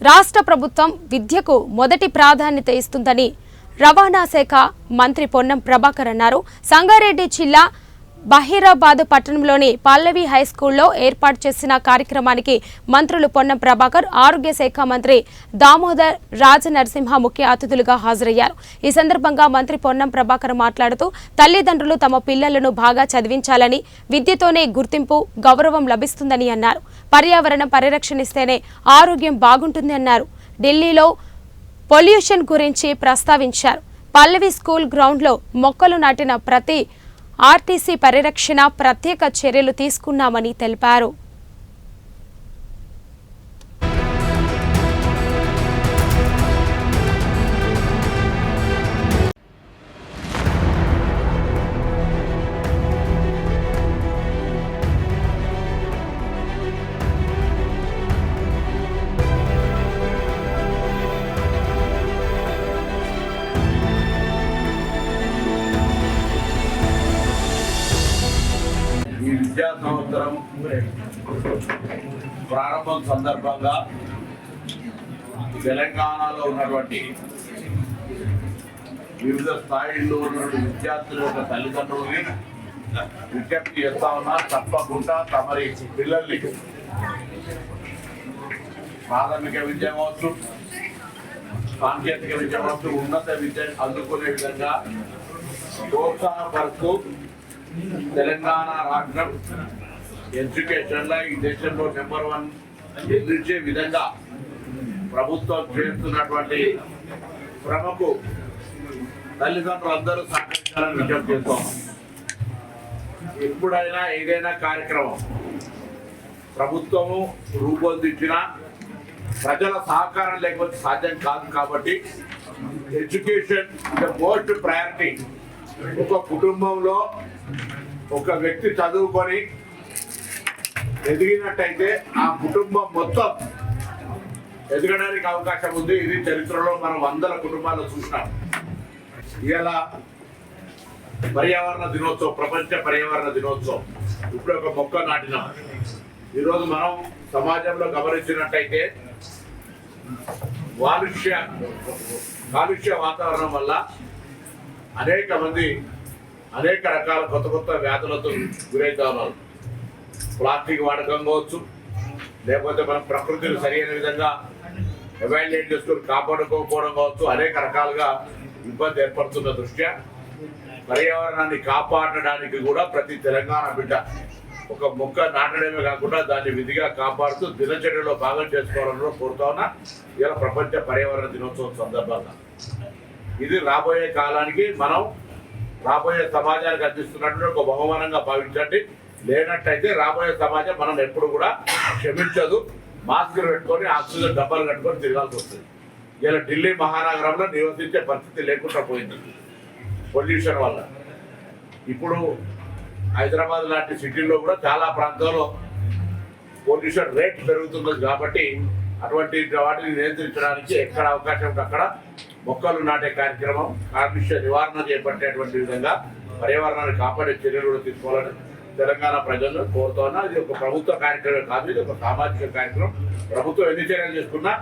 రాష్ట్ర ప్రభుత్వం విద్యకు మొదటి ప్రాధాన్యత ఇస్తుందని రవాణా శాఖ మంత్రి పొన్నం ప్రభాకర్ అన్నారు. సంగారెడ్డి జిల్లా బహీరాబాద్ పట్టణంలోని పల్లవి హైస్కూల్లో ఏర్పాటు చేసిన కార్యక్రమానికి మంత్రులు పొన్నం ప్రభాకర్, ఆరోగ్య శాఖ మంత్రి దామోదర్ రాజనరసింహ ముఖ్య అతిథులుగా హాజరయ్యారు. ఈ సందర్భంగా మంత్రి పొన్నం ప్రభాకర్ మాట్లాడుతూ తల్లిదండ్రులు తమ పిల్లలను బాగా చదివించాలని, విద్యతోనే గుర్తింపు, గౌరవం లభిస్తుందని అన్నారు. పర్యావరణం పరిరక్షణిస్తేనే ఆరోగ్యం బాగుంటుంది అన్నారు. ఢిల్లీలో పొల్యూషన్ గురించి ప్రస్తావించారు. పల్లవి స్కూల్ గ్రౌండ్లో మొక్కలు నాటిన ప్రతి ఆర్టీసీ పరిరక్షణ ప్రత్యేక చర్యలు తీసుకున్నామని తెలిపారు. విద్యా సంవత్సరం ప్రారంభం సందర్భంగా తెలంగాణలో ఉన్నటువంటి వివిధ స్థాయిల్లో ఉన్నటువంటి విద్యార్థుల యొక్క తల్లిదండ్రులని విజ్ఞప్తి చేస్తా ఉన్నా. తప్పకుండా తమరి పిల్లల్ని ప్రాథమిక విద్య కావచ్చు, సాంకేతిక విద్య కావచ్చు, ఉన్నత విద్య అందుకునే విధంగా ప్రోత్సాహపరుస్తూ తెలంగాణ రాష్ట్రం ఎడ్యుకేషన్లో ఈ దేశంలో నెంబర్ 1 నిలిచే విధంగా ప్రభుత్వం చేస్తున్నటువంటి శ్రమకు తల్లిదండ్రులందరూ సహకరించాలని విజ్ఞప్తి చేస్తాం. ఎప్పుడైనా ఏదైనా కార్యక్రమం ప్రభుత్వము రూపొందించిన ప్రజల సహకారం లేకపోతే సాధ్యం కాదు. కాబట్టి ఎడ్యుకేషన్ ద మోస్ట్ ప్రయారిటీ. ఒక కుటుంబంలో ఒక వ్యక్తి చదువుకొని ఎదిగినట్టయితే ఆ కుటుంబం మొత్తం ఎదగడానికి అవకాశం ఉంది. ఇది చరిత్రలో మనం వందల కుటుంబాలు చూసినాం. ఇలా పర్యావరణ దినోత్సవం, ప్రపంచ పర్యావరణ దినోత్సవం, ఇప్పుడు ఒక మొక్క నాటినాం. ఈరోజు మనం సమాజంలో గమనించినట్టయితే కాలుష్య వాతావరణం వల్ల అనేక మంది అనేక రకాల కొత్త కొత్త వ్యాధులతో గురవుతా ఉన్నారు. ప్లాస్టిక్ వాడకం కావచ్చు, లేకపోతే మనం ప్రకృతిని సరైన విధంగా ఎవాల్యుయేట్ చేసుకుని కాపాడుకోకపోవడం కావచ్చు, అనేక రకాలుగా ఇబ్బంది ఏర్పడుతున్న దృష్ట్యా పర్యావరణాన్ని కాపాడడానికి కూడా ప్రతి తెలంగాణ బిడ్డ ఒక మొక్క నాటడమే కాకుండా దాన్ని విధిగా కాపాడుతూ దినచర్యలో భాగం చేసుకోవాలని కోరుతా ఉన్నా. ఇలా ప్రపంచ పర్యావరణ దినోత్సవం సందర్భంగా ఇది రాబోయే కాలానికి మనం రాబోయే సమాజానికి అందిస్తున్నట్టు ఒక బహుమానంగా భావించండి. లేనట్టయితే రాబోయే సమాజం మనం ఎప్పుడు కూడా క్షమించదు. మాస్కులు పెట్టుకొని ఆక్సిజన్ డబ్బాలు కట్టుకొని తిరగాల్సి వస్తుంది. ఇలా ఢిల్లీ మహానగరంలో నివసించే పరిస్థితి లేకుండా పోయింది పొల్యూషన్ వల్ల. ఇప్పుడు హైదరాబాద్ లాంటి సిటీల్లో కూడా చాలా ప్రాంతాల్లో పొల్యూషన్ రేట్ పెరుగుతున్నది. కాబట్టి అటువంటి వాటిని నియంత్రించడానికి ఎక్కడ అవకాశం ఉంటే అక్కడ మొక్కలు నాటే కార్యక్రమం, కాలుష్య నివారణ చేపట్టేటువంటి విధంగా పర్యావరణాన్ని కాపాడే చర్యలు కూడా తీసుకోవాలని తెలంగాణ ప్రజలను కోరుతున్నా. ఇది ఒక ప్రభుత్వ కార్యక్రమం కాదు, ఇది ఒక సామాజిక కార్యక్రమం. ప్రభుత్వం ఎన్ని చర్యలు చేసుకున్నా